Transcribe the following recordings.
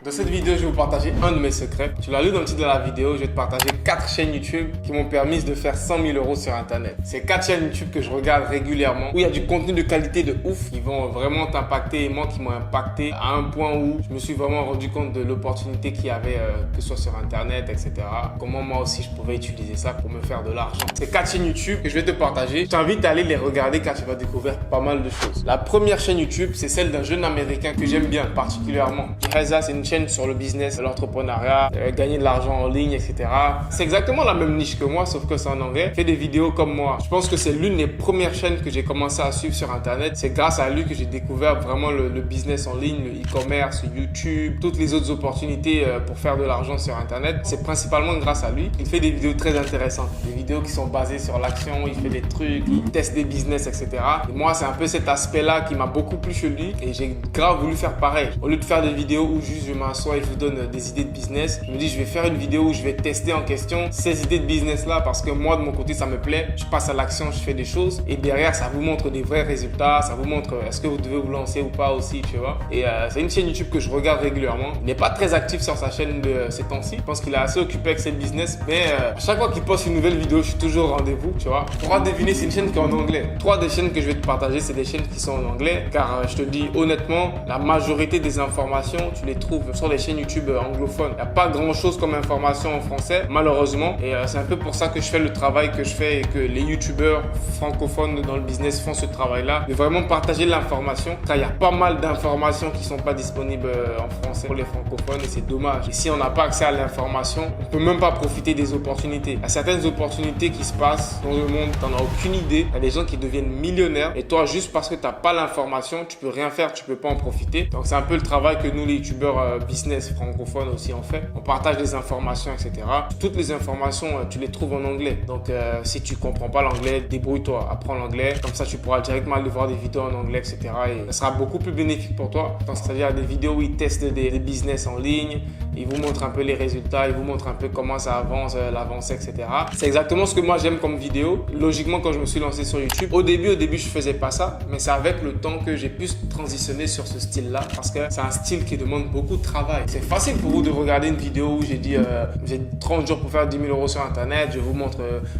Dans cette vidéo, je vais vous partager un de mes secrets. Tu l'as lu dans le titre de la vidéo, je vais te partager 4 chaînes YouTube qui m'ont permis de faire 100 000 € sur Internet. C'est 4 chaînes YouTube que je regarde régulièrement, où il y a du contenu de qualité de ouf, qui vont vraiment t'impacter et moi qui m'ont impacté à un point où je me suis vraiment rendu compte de l'opportunité qu'il y avait, que ce soit sur Internet, etc. Comment moi aussi je pouvais utiliser ça pour me faire de l'argent. C'est 4 chaînes YouTube que je vais te partager. Je t'invite à aller les regarder car tu vas découvrir pas mal de choses. La première chaîne YouTube, c'est celle d'un jeune américain que j'aime bien particulièrement. Jeheza, c'est une chaîne sur le business, l'entrepreneuriat, gagner de l'argent en ligne, etc. C'est exactement la même niche que moi, sauf que c'est en anglais. Il fait des vidéos comme moi. Je pense que c'est l'une des premières chaînes que j'ai commencé à suivre sur Internet. C'est grâce à lui que j'ai découvert vraiment le business en ligne, le e-commerce, YouTube, toutes les autres opportunités pour faire de l'argent sur Internet. C'est principalement grâce à lui. Il fait des vidéos très intéressantes, des vidéos qui sont basées sur l'action, il fait des trucs, il teste des business, etc. Et moi, c'est un peu cet aspect-là qui m'a beaucoup plu chez lui et j'ai grave voulu faire pareil. Au lieu de faire des vidéos où juste je m'assois et je vous donne des idées de business, je me dis je vais faire une vidéo où je vais tester en question ces idées de business là parce que moi de mon côté ça me plaît, je passe à l'action, je fais des choses et derrière ça vous montre des vrais résultats, ça vous montre est-ce que vous devez vous lancer ou pas aussi, tu vois. Et c'est une chaîne YouTube que je regarde régulièrement. Il n'est pas très actif sur sa chaîne de ces temps-ci, je pense qu'il est assez occupé avec ses business, mais à chaque fois qu'il poste une nouvelle vidéo je suis toujours au rendez-vous, tu vois. Pour deviner, c'est une chaîne qui est en anglais. 3 des chaînes que je vais te partager, c'est des chaînes qui sont en anglais car je te dis honnêtement, la majorité des informations tu les trouves sur les chaînes YouTube anglophones. Il n'y a pas grand chose comme information en français, malheureusement. Et c'est un peu pour ça que je fais le travail que je fais et que les YouTubeurs francophones dans le business font ce travail-là, de vraiment partager l'information. Car il y a pas mal d'informations qui ne sont pas disponibles en français pour les francophones et c'est dommage. Et si on n'a pas accès à l'information, on ne peut même pas profiter des opportunités. Il y a certaines opportunités qui se passent dans le monde, tu n'en as aucune idée. Il y a des gens qui deviennent millionnaires et toi, juste parce que tu n'as pas l'information, tu peux rien faire, tu peux pas en profiter. Donc c'est un peu le travail que nous les YouTubeurs business francophones aussi en fait. On partage des informations, etc. Toutes les informations, tu les trouves en anglais. Donc, si tu comprends pas l'anglais, débrouille-toi, apprends l'anglais. Comme ça, tu pourras directement aller voir des vidéos en anglais, etc. Et ça sera beaucoup plus bénéfique pour toi. Donc, c'est-à-dire des vidéos où ils testent des business en ligne. Ils vous montrent un peu les résultats, ils vous montrent un peu comment ça avance, l'avancée, etc. C'est exactement ce que moi j'aime comme vidéo. Logiquement, quand je me suis lancé sur YouTube, au début, je faisais pas ça. Mais c'est avec le temps que j'ai pu transitionner sur ce style-là. Parce que c'est un style qui demande beaucoup de travail. C'est facile pour vous de regarder une vidéo où j'ai dit j'ai 30 jours pour faire 10 000 € sur Internet, je vous montre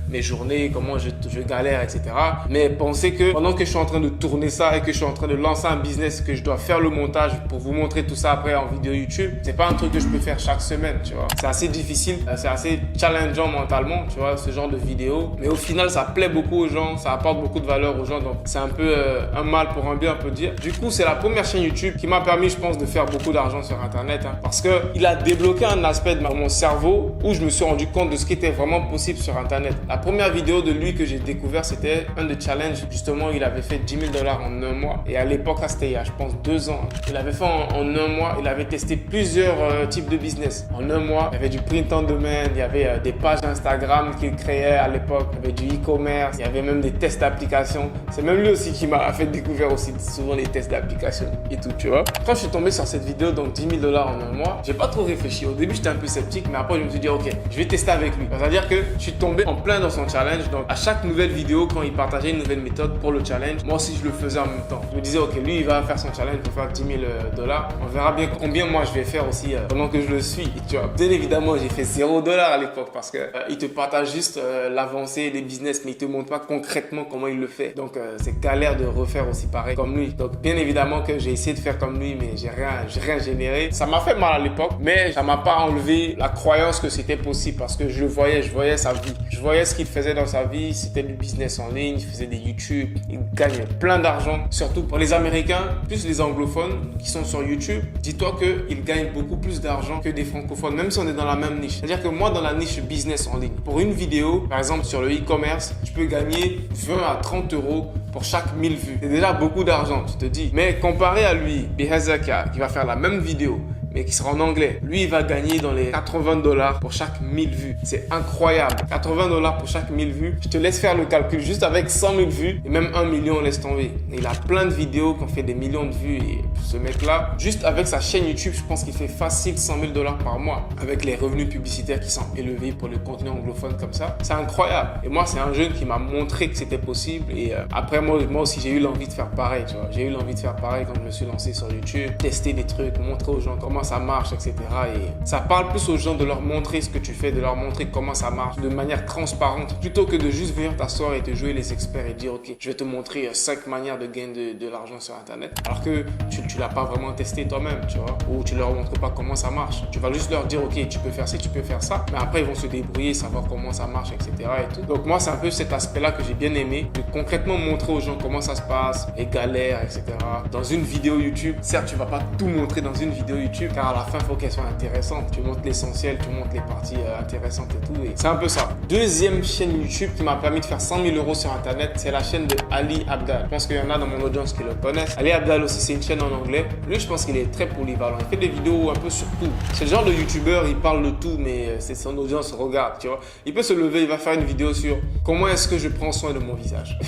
mes journées, comment je galère, etc. Mais pensez que pendant que je suis en train de tourner ça et que je suis en train de lancer un business, que je dois faire le montage pour vous montrer tout ça après en vidéo YouTube, c'est pas un truc que je peux faire chaque semaine, tu vois. C'est assez difficile, c'est assez challengeant mentalement, tu vois, ce genre de vidéo. Mais au final, ça plaît beaucoup aux gens, ça apporte beaucoup de valeur aux gens, donc c'est un peu un mal pour un bien, on peut dire. Du coup, c'est la première chaîne YouTube qui m'a permis, je pense, de faire beaucoup d'argent sur Internet, parce que il a débloqué un aspect de mon cerveau où je me suis rendu compte de ce qui était vraiment possible sur Internet. La première vidéo de lui que j'ai découvert, c'était un des challenges. Justement, il avait fait 10 000 $ en un mois. Et à l'époque, c'était il y a, je pense, 2 ans. Il avait fait en un mois, il avait testé plusieurs types de business. En un mois, il y avait du print on demand, il y avait des pages Instagram qu'il créait à l'époque, il y avait du e-commerce, il y avait même des tests d'applications. C'est même lui aussi qui m'a fait découvrir aussi souvent les tests d'applications et tout, tu vois. Quand je suis tombé sur cette vidéo, donc 10 000 $ en un mois, j'ai pas trop réfléchi. Au début, j'étais un peu sceptique, mais après, je me suis dit, ok, je vais tester avec lui. C'est-à-dire que je suis tombé en plein dans son challenge. Donc, à chaque nouvelle vidéo, quand il partageait une nouvelle méthode pour le challenge, moi aussi, je le faisais en même temps. Je me disais, ok, lui, il va faire son challenge pour faire 10 000 $. On verra bien combien moi, je vais faire aussi pendant que je le suis. Et tu vois, bien évidemment, j'ai fait 0 $ à l'époque parce que il te partage juste l'avancée des business, mais il te montre pas concrètement comment il le fait. Donc, c'est galère de refaire aussi pareil comme lui. Donc, bien évidemment que j'ai essayé de faire comme lui, mais j'ai rien généré. Ça m'a fait mal à l'époque, mais ça m'a pas enlevé la croyance que c'était possible parce que je voyais sa vie. Je voyais ce qu'il faisait dans sa vie. C'était du business en ligne, il faisait des YouTube, il gagnait plein d'argent. Surtout pour les Américains, plus les anglophones qui sont sur YouTube, dis-toi qu'ils gagnent beaucoup plus d'argent que des francophones, même si on est dans la même niche. C'est-à-dire que moi, dans la niche business en ligne, pour une vidéo, par exemple sur le e-commerce, je peux gagner 20 à 30 € pour chaque 1000 vues. C'est déjà beaucoup d'argent, tu te dis. Mais comparé à lui, Jeheza qui va faire la même vidéo, mais qui sera en anglais. Lui, il va gagner dans les 80 $ pour chaque 1000 vues. C'est incroyable. 80 $ pour chaque 1000 vues. Je te laisse faire le calcul juste avec 100 000 vues et même 1 million, laisse tomber. Et il a plein de vidéos qui ont fait des millions de vues et ce mec-là, juste avec sa chaîne YouTube, je pense qu'il fait facile 100 000 $ par mois avec les revenus publicitaires qui sont élevés pour le contenu anglophone comme ça. C'est incroyable. Et moi, c'est un jeune qui m'a montré que c'était possible et après, moi aussi, j'ai eu l'envie de faire pareil, tu vois. J'ai eu l'envie de faire pareil quand je me suis lancé sur YouTube, tester des trucs, montrer aux gens comment ça marche, etc. Et ça parle plus aux gens de leur montrer ce que tu fais, de leur montrer comment ça marche de manière transparente, plutôt que de juste venir t'asseoir et te jouer les experts et dire ok, je vais te montrer 5 manières de gagner de l'argent sur internet, alors que tu l'as pas vraiment testé toi-même, tu vois, ou tu leur montres pas comment ça marche. Tu vas juste leur dire ok, tu peux faire ci, tu peux faire ça, mais après ils vont se débrouiller, savoir comment ça marche, etc. et tout. Donc moi c'est un peu cet aspect-là que j'ai bien aimé, de concrètement montrer aux gens comment ça se passe, les galères, etc. Dans une vidéo YouTube, certes tu vas pas tout montrer dans une vidéo YouTube, car à la fin il faut qu'elle soit intéressante. Tu montres l'essentiel, tu montres les parties intéressantes et tout, et c'est un peu ça. Deuxième chaîne YouTube qui m'a permis de faire 100 000 euros sur internet, c'est la chaîne de Ali Abdaal. Je pense qu'il y en a dans mon audience qui le connaissent. Ali Abdaal aussi, c'est une chaîne en anglais. Lui, je pense qu'il est très polyvalent. Il fait des vidéos un peu sur tout. C'est le genre de youtubeur, il parle de tout, mais c'est son audience regarde, tu vois. Il peut se lever, il va faire une vidéo sur comment est-ce que je prends soin de mon visage.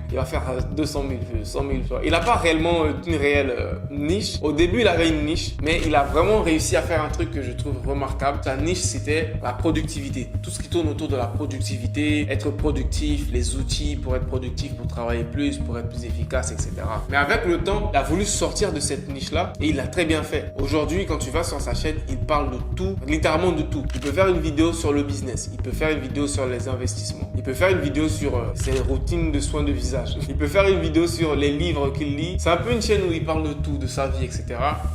Il va faire 200 000 vues, 100 000 vues. Il n'a pas réellement une réelle niche. Au début, il avait une niche, mais il a vraiment réussi à faire un truc que je trouve remarquable. Sa niche, c'était la productivité. Tout ce qui tourne autour de la productivité, être productif, les outils pour être productif, pour travailler plus, pour être plus efficace, etc. Mais avec le temps, il a voulu sortir de cette niche-là et il l'a très bien fait. Aujourd'hui, quand tu vas sur sa chaîne, il parle de tout, littéralement de tout. Il peut faire une vidéo sur le business, il peut faire une vidéo sur les investissements, il peut faire une vidéo sur ses routines de soins de visage, il peut faire une vidéo sur les livres qu'il lit. C'est un peu une chaîne où il parle de tout, de sa vie, etc.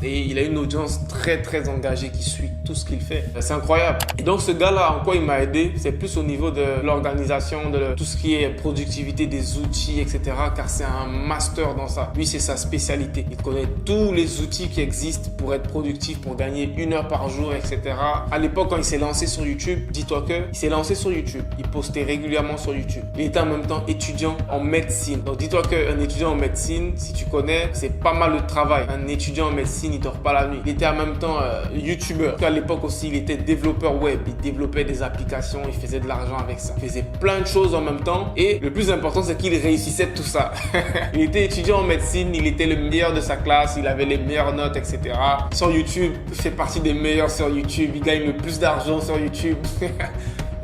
Et il a une audience très très engagée qui suit tout ce qu'il fait. C'est incroyable. Et donc ce gars-là, en quoi il m'a aidé, c'est plus au niveau de l'organisation, de tout ce qui est productivité des outils, etc. Car c'est un master dans ça. Lui, c'est sa spécialité. Il connaît tous les outils qui existent pour être productif, pour gagner 1 heure par jour, etc. À l'époque, quand il s'est lancé sur YouTube, dis-toi qu'il s'est lancé sur YouTube. Il postait régulièrement sur YouTube. Il était en même temps étudiant en médecine. Donc dis-toi qu'un étudiant en médecine, si tu connais, c'est pas mal de travail. Un étudiant en médecine, il dort pas la nuit. Il était en même temps YouTubeur. À l'époque aussi, il était développeur web. Il développait des applications, il faisait de l'argent avec ça. Il faisait plein de choses en même temps. Et le plus important, c'est qu'il réussissait tout ça. Il était étudiant en médecine, il était le meilleur de sa classe, il avait les meilleures notes, etc. Sur YouTube, il fait partie des meilleurs sur YouTube. Il gagne le plus d'argent sur YouTube.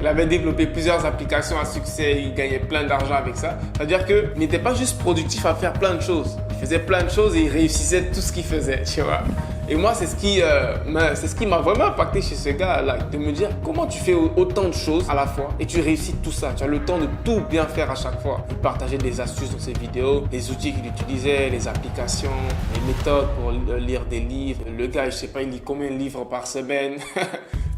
Il avait développé plusieurs applications à succès, il gagnait plein d'argent avec ça. C'est-à-dire qu'il n'était pas juste productif à faire plein de choses. Il faisait plein de choses et il réussissait tout ce qu'il faisait, tu vois. Et moi, c'est ce qui m'a vraiment impacté chez ce gars-là, de me dire comment tu fais autant de choses à la fois et tu réussis tout ça. Tu as le temps de tout bien faire à chaque fois. Il partageait des astuces dans ses vidéos, les outils qu'il utilisait, les applications, les méthodes pour lire des livres. Le gars, je sais pas, il lit combien de livres par semaine.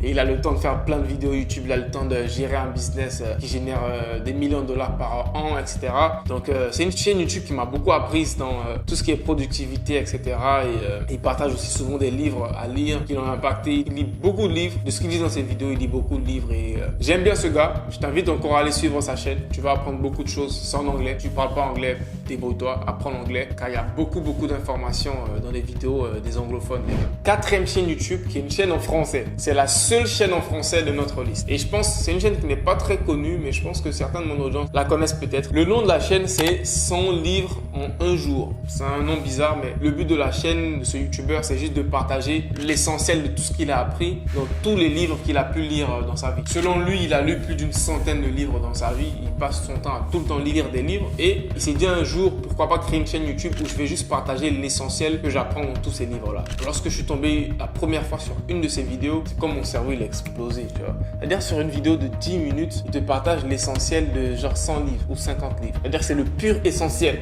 Et il a le temps de faire plein de vidéos YouTube, il a le temps de gérer un business qui génère des millions de dollars par an, etc. Donc, c'est une chaîne YouTube qui m'a beaucoup appris dans tout ce qui est productivité, etc. Et il partage aussi souvent des livres à lire qui l'ont impacté. Il lit beaucoup de livres. De ce qu'il dit dans ses vidéos, il lit beaucoup de livres. Et j'aime bien ce gars. Je t'invite encore à aller suivre sa chaîne. Tu vas apprendre beaucoup de choses. C'est en anglais. Tu ne parles pas anglais, débrouille-toi, apprends l'anglais. Car il y a beaucoup d'informations dans les vidéos des anglophones. Quatrième chaîne YouTube qui est une chaîne en français. C'est la seule chaîne en français de notre liste. Et je pense que c'est une chaîne qui n'est pas très connue, mais je pense que certains de mon audience la connaissent peut-être. Le nom de la chaîne, c'est 100 livres en un jour. C'est un nom bizarre, mais le but de la chaîne de ce YouTuber, c'est juste de partager l'essentiel de tout ce qu'il a appris dans tous les livres qu'il a pu lire dans sa vie. Selon lui, il a lu plus d'une centaine de livres dans sa vie. Il passe son temps à tout le temps lire des livres et il s'est dit un jour, pourquoi pas créer une chaîne YouTube où je vais juste partager l'essentiel que j'apprends dans tous ces livres-là. Lorsque je suis tombé la première fois sur une de ces vidéos, c'est comme mon cerveau il a explosé, tu vois. C'est-à-dire sur une vidéo de 10 minutes, il te partage l'essentiel de genre 100 livres ou 50 livres. C'est-à-dire que c'est le pur essentiel.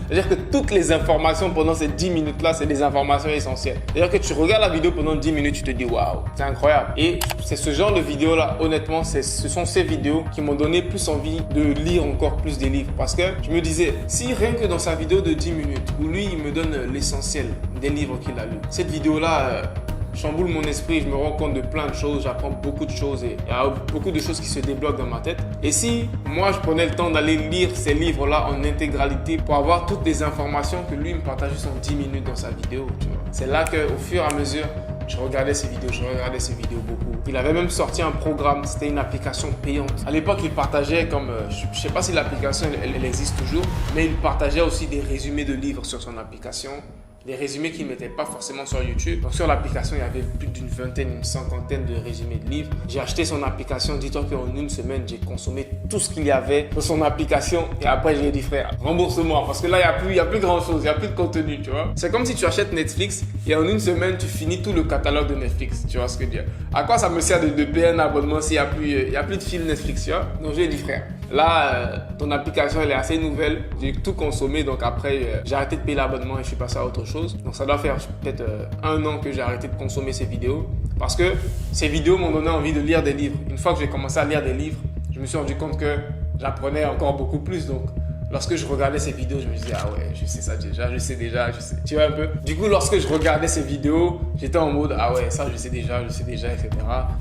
C'est-à-dire que toutes les informations pendant ces 10 minutes-là, c'est des informations essentielles. C'est-à-dire que tu regardes la vidéo pendant 10 minutes, tu te dis waouh, c'est incroyable. Et c'est ce genre de vidéo-là, honnêtement, ce sont ces vidéos qui m'ont donné plus envie de lire encore plus des livres. Parce que je me disais, si rien que dans sa vidéo de 10 minutes, où lui, il me donne l'essentiel des livres qu'il a lus, cette vidéo-là chamboule mon esprit, je me rends compte de plein de choses, j'apprends beaucoup de choses et il y a beaucoup de choses qui se débloquent dans ma tête. Et si moi je prenais le temps d'aller lire ces livres-là en intégralité pour avoir toutes les informations que lui me partage juste en 10 minutes dans sa vidéo, tu vois. C'est là qu'au fur et à mesure, je regardais ses vidéos beaucoup. Il avait même sorti un programme, c'était une application payante. À l'époque, il partageait comme, je ne sais pas si l'application elle existe toujours, mais il partageait aussi des résumés de livres sur son application. des résumés qu'ils ne mettaient pas forcément sur YouTube. Donc sur l'application, il y avait plus d'une vingtaine, une cinquantaine de résumés de livres. J'ai acheté son application. Dis-toi qu'en une semaine, j'ai consommé tout ce qu'il y avait dans son application. Et après, j'ai dit, frère, rembourse-moi. Parce que là, il n'y a plus grand chose. Il n'y a plus de contenu, tu vois. C'est comme si tu achètes Netflix et en une semaine, tu finis tout le catalogue de Netflix. Tu vois ce que je veux dire? À quoi ça me sert de payer un abonnement s'il n'y a plus de fil Netflix, tu vois? Donc, j'ai dit, frère, là, ton application, elle est assez nouvelle. J'ai tout consommé. Donc, après, j'ai arrêté de payer l'abonnement et je suis passé à autre chose. Donc, ça doit faire peut-être 1 an que j'ai arrêté de consommer ces vidéos. Parce que ces vidéos m'ont donné envie de lire des livres. Une fois que j'ai commencé à lire des livres, je me suis rendu compte que j'apprenais encore beaucoup plus. Donc, lorsque je regardais ces vidéos, je me disais, ah ouais, je sais ça déjà, je sais déjà, je sais. Tu vois un peu? Du coup, lorsque je regardais ces vidéos, j'étais en mode, ah ouais, ça je sais déjà, etc.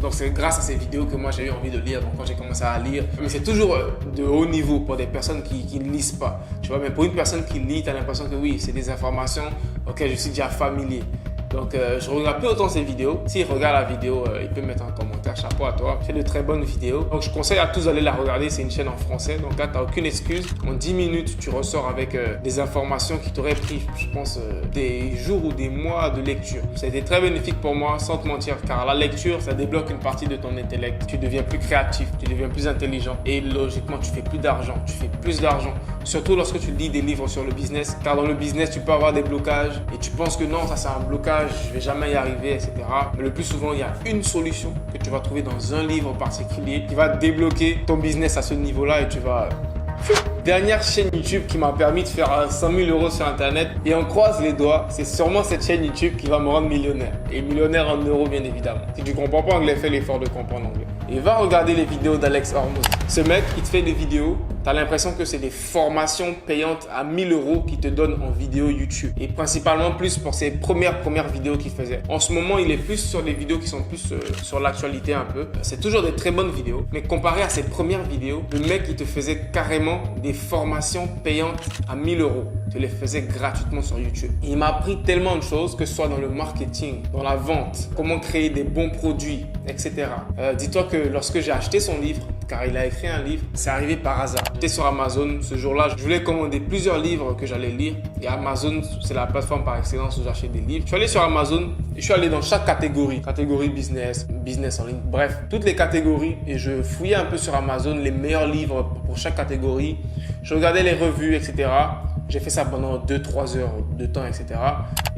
Donc, c'est grâce à ces vidéos que moi j'ai eu envie de lire. Donc, quand j'ai commencé à lire, mais c'est toujours de haut niveau pour des personnes qui ne lisent pas. Tu vois, mais pour une personne qui lit, tu as l'impression que oui, c'est des informations auxquelles je suis déjà familier. Donc, je ne regarde plus autant ces vidéos. S'il regarde la vidéo, il peut mettre un commentaire. Chapeau à toi. C'est de très bonnes vidéos. Donc, je conseille à tous d'aller la regarder. C'est une chaîne en français. Donc là, tu n'as aucune excuse. En 10 minutes, tu ressors avec des informations qui t'auraient pris, je pense, des jours ou des mois de lecture. Ça a été très bénéfique pour moi, sans te mentir. Car la lecture, ça débloque une partie de ton intellect. Tu deviens plus créatif. Tu deviens plus intelligent. Et logiquement, tu fais plus d'argent. Tu fais plus d'argent. Surtout lorsque tu lis des livres sur le business. Car dans le business, tu peux avoir des blocages. Et tu penses que non, ça c'est un blocage. Je vais jamais y arriver, etc. Mais le plus souvent, il y a une solution que tu vas trouver dans un livre particulier qui va débloquer ton business à ce niveau-là et tu vas... Dernière chaîne YouTube qui m'a permis de faire 100 000 euros sur Internet et on croise les doigts, c'est sûrement cette chaîne YouTube qui va me rendre millionnaire. Et millionnaire en euros, bien évidemment. Si tu ne comprends pas anglais, fais l'effort de comprendre anglais. Et va regarder les vidéos d'Alex Hormozi. Ce mec, il te fait des vidéos, tu as l'impression que c'est des formations payantes à 1000 euros qu'il te donne en vidéo YouTube. Et principalement plus pour ses premières vidéos qu'il faisait. En ce moment, il est plus sur des vidéos qui sont plus sur l'actualité un peu. C'est toujours des très bonnes vidéos. Mais comparé à ses premières vidéos, le mec, il te faisait carrément des formations payantes à 1000 euros. Tu les faisais gratuitement sur YouTube. Et il m'a appris tellement de choses, que ce soit dans le marketing, dans la vente, comment créer des bons produits, etc. Dis-toi que lorsque j'ai acheté son livre, car il a écrit un livre, c'est arrivé par hasard. J'étais sur Amazon ce jour-là, je voulais commander plusieurs livres que j'allais lire. Et Amazon, c'est la plateforme par excellence où j'achète des livres. Je suis allé sur Amazon et je suis allé dans chaque catégorie. Catégorie business, business en ligne, bref, toutes les catégories. Et je fouillais un peu sur Amazon les meilleurs livres pour chaque catégorie. Je regardais les revues, etc. J'ai fait ça pendant 2-3 heures de temps, etc.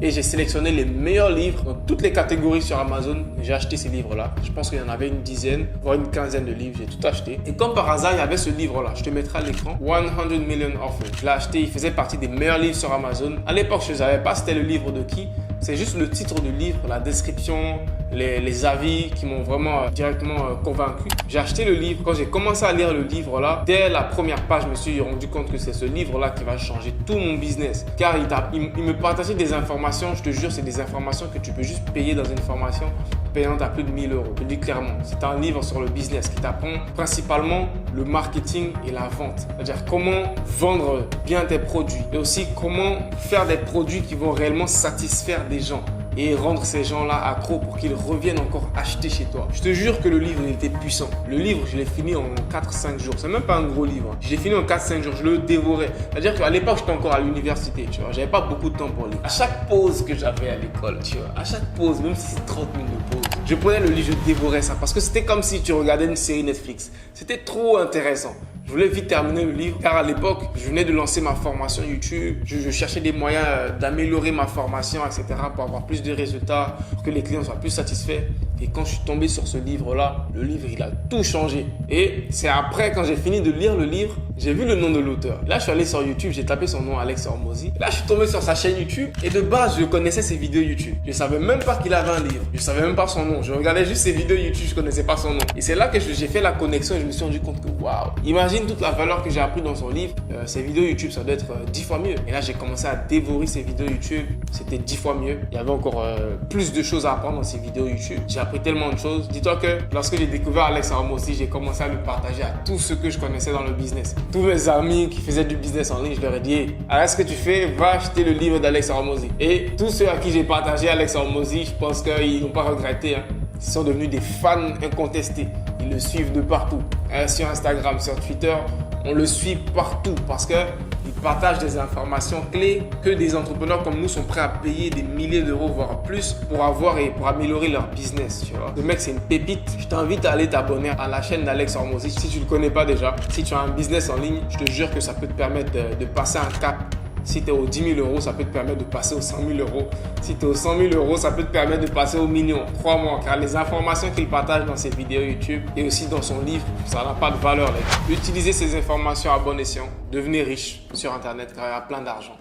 Et j'ai sélectionné les meilleurs livres dans toutes les catégories sur Amazon. J'ai acheté ces livres-là. Je pense qu'il y en avait une dizaine, voire une quinzaine de livres. J'ai tout acheté. Et comme par hasard, il y avait ce livre-là. Je te mettrai à l'écran. 100 Million Offers. Je l'ai acheté. Il faisait partie des meilleurs livres sur Amazon. À l'époque, je ne savais pas c'était le livre de qui. C'est juste le titre du livre, la description, les avis qui m'ont vraiment directement convaincu. J'ai acheté le livre. Quand j'ai commencé à lire le livre là, dès la première page, je me suis rendu compte que c'est ce livre là qui va changer tout mon business. Car il me partageait des informations, je te jure, c'est des informations que tu peux juste payer dans une formation payante à plus de 1000 euros. Je te dis clairement, c'est un livre sur le business qui t'apprend principalement le marketing et la vente. C'est-à-dire comment vendre bien tes produits et aussi comment faire des produits qui vont réellement satisfaire des gens et rendre ces gens-là accros pour qu'ils reviennent encore acheter chez toi. Je te jure que le livre, il était puissant. Le livre, je l'ai fini en 4-5 jours. C'est même pas un gros livre. Je l'ai fini en 4-5 jours. Je le dévorais. C'est-à-dire qu'à l'époque, j'étais encore à l'université, tu vois. J'avais pas beaucoup de temps pour lire. À chaque pause que j'avais à l'école, tu vois, à chaque pause, même si c'est 30 minutes de pause, je prenais le livre, je dévorais ça parce que c'était comme si tu regardais une série Netflix. C'était trop intéressant. Je voulais vite terminer le livre car à l'époque, je venais de lancer ma formation YouTube. Je cherchais des moyens d'améliorer ma formation, etc. pour avoir plus de résultats, pour que les clients soient plus satisfaits. Et quand je suis tombé sur ce livre-là, le livre, il a tout changé. Et c'est après, quand j'ai fini de lire le livre, j'ai vu le nom de l'auteur. Là, je suis allé sur YouTube, j'ai tapé son nom, Alex Hormozi. Là, je suis tombé sur sa chaîne YouTube et de base, je connaissais ses vidéos YouTube. Je savais même pas qu'il avait un livre. Je savais même pas son nom. Je regardais juste ses vidéos YouTube, je connaissais pas son nom. Et c'est là que j'ai fait la connexion et je me suis rendu compte que waouh, imagine toute la valeur que j'ai appris dans son livre. Ses vidéos YouTube, ça doit être 10 fois mieux. Et là, j'ai commencé à dévorer ses vidéos YouTube. C'était 10 fois mieux. Il y avait encore plus de choses à apprendre dans ses vidéos YouTube. J'ai appris tellement de choses. Dis-toi que lorsque j'ai découvert Alex Hormozi, j'ai commencé à le partager à tous ceux que je connaissais dans le business. Tous mes amis qui faisaient du business en ligne, je leur ai dit, arrête ce que tu fais, va acheter le livre d'Alex Hormozi. Et tous ceux à qui j'ai partagé Alex Hormozi, je pense qu'ils n'ont pas regretté. Ils sont devenus des fans incontestés. Ils le suivent de partout. Sur Instagram, sur Twitter, on le suit partout parce que Il partage des informations clés que des entrepreneurs comme nous sont prêts à payer des milliers d'euros, voire plus, pour avoir et pour améliorer leur business, tu vois. Le mec, c'est une pépite. Je t'invite à aller t'abonner à la chaîne d'Alex Hormozi si tu ne le connais pas déjà. Si tu as un business en ligne, je te jure que ça peut te permettre de passer un cap. Si tu es aux 10 000 euros, ça peut te permettre de passer aux 100 000 euros. Si tu es aux 100 000 euros, ça peut te permettre de passer aux millions. Crois-moi, car les informations qu'il partage dans ses vidéos YouTube et aussi dans son livre, ça n'a pas de valeur, les gars. Utilisez ces informations à bon escient. Devenez riche sur Internet car il y a plein d'argent.